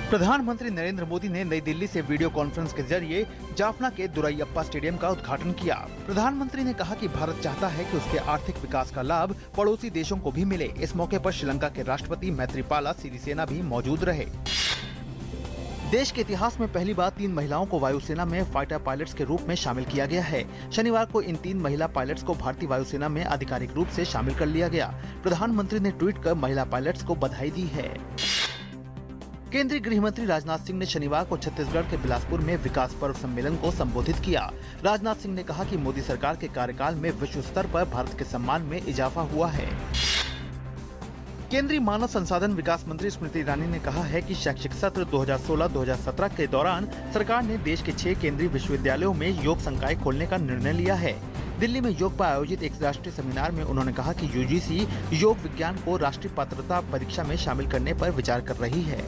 प्रधानमंत्री नरेंद्र मोदी ने नई दिल्ली से वीडियो कॉन्फ्रेंस के जरिए जाफना के दुराइयप्पा स्टेडियम का उद्घाटन किया। प्रधानमंत्री ने कहा कि भारत चाहता है कि उसके आर्थिक विकास का लाभ पड़ोसी देशों को भी मिले। इस मौके पर श्रीलंका के राष्ट्रपति मैत्रीपाला सिरिसेना भी मौजूद रहे। देश के इतिहास में पहली बार 3 महिलाओं को वायुसेना में फाइटर पायलट्स के रूप में शामिल किया गया है। शनिवार को इन 3 महिला पायलट्स को भारतीय वायुसेना में आधिकारिक रूप से शामिल कर लिया गया। प्रधानमंत्री ने ट्वीट कर महिला पायलट्स को बधाई दी है। केंद्रीय गृह मंत्री राजनाथ सिंह ने शनिवार को छत्तीसगढ़ के बिलासपुर में विकास पर्व सम्मेलन को संबोधित किया। राजनाथ सिंह ने कहा कि मोदी सरकार के कार्यकाल में विश्व स्तर पर भारत के सम्मान में इजाफा हुआ है। केंद्रीय मानव संसाधन विकास मंत्री स्मृति ईरानी ने कहा है कि शैक्षिक सत्र 2016-2017 के दौरान सरकार ने देश के 6 केंद्रीय विश्वविद्यालयों में योग संकाय खोलने का निर्णय लिया है। दिल्ली में योग पर आयोजित एक राष्ट्रीय सेमिनार में उन्होंने कहा कि यूजीसी योग विज्ञान को राष्ट्रीय पात्रता परीक्षा में शामिल करने पर विचार कर रही है।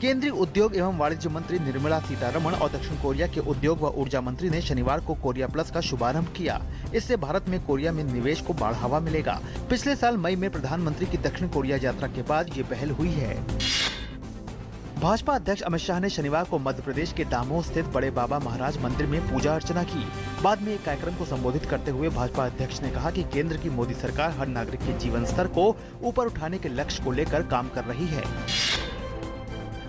केंद्रीय उद्योग एवं वाणिज्य मंत्री निर्मला सीतारमण और दक्षिण कोरिया के उद्योग व ऊर्जा मंत्री ने शनिवार को कोरिया प्लस का शुभारंभ किया। इससे भारत में कोरिया में निवेश को बढ़ावा मिलेगा। पिछले साल मई में प्रधानमंत्री की दक्षिण कोरिया यात्रा के बाद ये पहल हुई है। भाजपा अध्यक्ष अमित शाह ने शनिवार को मध्य प्रदेश के दामोह स्थित बड़े बाबा महाराज मंदिर में पूजा अर्चना की। बाद में एक कार्यक्रम को संबोधित करते हुए भाजपा अध्यक्ष ने कहा कि केंद्र की मोदी सरकार हर नागरिक के जीवन स्तर को ऊपर उठाने के लक्ष्य को लेकर काम कर रही है।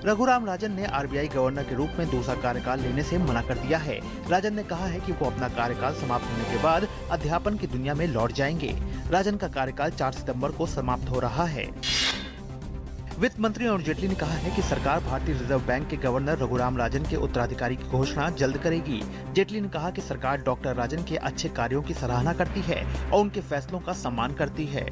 रघुराम राजन ने आरबीआई गवर्नर के रूप में दूसरा कार्यकाल लेने से मना कर दिया है। राजन ने कहा है कि वो अपना कार्यकाल समाप्त होने के बाद अध्यापन की दुनिया में लौट जाएंगे। राजन का कार्यकाल 4 सितंबर को समाप्त हो रहा है। वित्त मंत्री अरुण जेटली ने कहा है कि सरकार भारतीय रिजर्व बैंक के गवर्नर रघुराम राजन के उत्तराधिकारी की घोषणा जल्द करेगी। जेटली ने कहा कि सरकार डॉक्टर राजन के अच्छे कार्यों की सराहना करती है और उनके फैसलों का सम्मान करती है।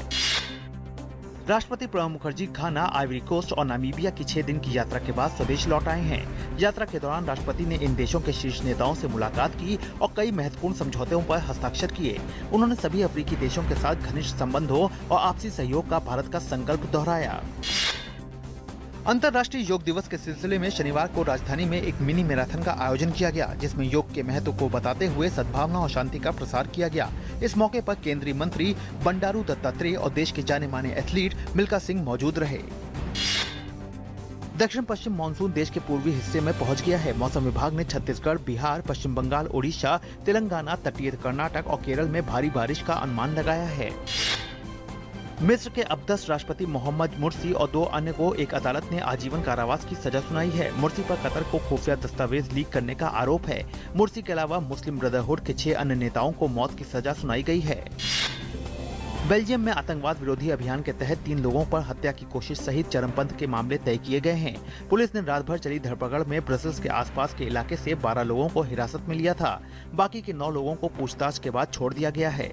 राष्ट्रपति प्रणब मुखर्जी घाना, आइवरी कोस्ट और नामीबिया की 6 दिन की यात्रा के बाद स्वदेश लौट आए हैं। यात्रा के दौरान राष्ट्रपति ने इन देशों के शीर्ष नेताओं से मुलाकात की और कई महत्वपूर्ण समझौतों पर हस्ताक्षर किए। उन्होंने सभी अफ्रीकी देशों के साथ घनिष्ठ संबंधों और आपसी सहयोग का भारत का संकल्प दोहराया। अंतर्राष्ट्रीय योग दिवस के सिलसिले में शनिवार को राजधानी में एक मिनी मैराथन का आयोजन किया गया, जिसमें योग के महत्व को बताते हुए सद्भावना और शांति का प्रसार किया गया। इस मौके पर केंद्रीय मंत्री बंडारू दत्तात्रेय और देश के जाने माने एथलीट मिल्खा सिंह मौजूद रहे। दक्षिण पश्चिम मानसून देश के पूर्वी हिस्से में पहुंच गया है। मौसम विभाग ने छत्तीसगढ़, बिहार, पश्चिम बंगाल, ओडिशा, तेलंगाना, तटीय कर्नाटक और केरल में भारी बारिश का अनुमान लगाया है। मिस्र के अब्दस राष्ट्रपति मोहम्मद मुर्सी और 2 अन्य को एक अदालत ने आजीवन कारावास की सजा सुनाई है। मुर्सी पर कतर को खुफिया दस्तावेज लीक करने का आरोप है। मुर्सी के अलावा मुस्लिम ब्रदरहुड के 6 अन्य नेताओं को मौत की सजा सुनाई गई है। बेल्जियम में आतंकवाद विरोधी अभियान के तहत 3 लोगों पर हत्या की कोशिश सहित चरमपंथ के मामले तय किए गए हैं। पुलिस ने रात भर चली धरपकड़ में ब्रसेल्स के आसपास के इलाके से 12 लोगों को हिरासत में लिया था। बाकी के 9 लोगों को पूछताछ के बाद छोड़ दिया गया है।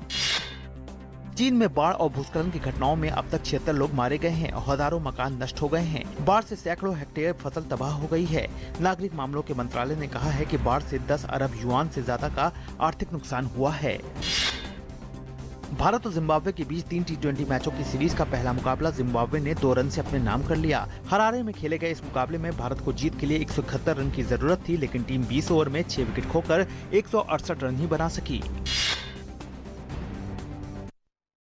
चीन में बाढ़ और भूस्खलन की घटनाओं में अब तक 76 लोग मारे गए हैं और हजारों मकान नष्ट हो गए हैं। बाढ़ से सैकड़ों हेक्टेयर फसल तबाह हो गई है। नागरिक मामलों के मंत्रालय ने कहा है कि बाढ़ से 10 अरब युआन से ज्यादा का आर्थिक नुकसान हुआ है। भारत और जिम्बाब्वे के बीच 3 T20 मैचों की सीरीज का पहला मुकाबला जिम्बाब्वे ने 2 रन से अपने नाम कर लिया। हरारे में खेले गए इस मुकाबले में भारत को जीत के लिए 171 रन की जरूरत थी, लेकिन टीम 20 ओवर में 6 विकेट खोकर 168 रन ही बना सकी।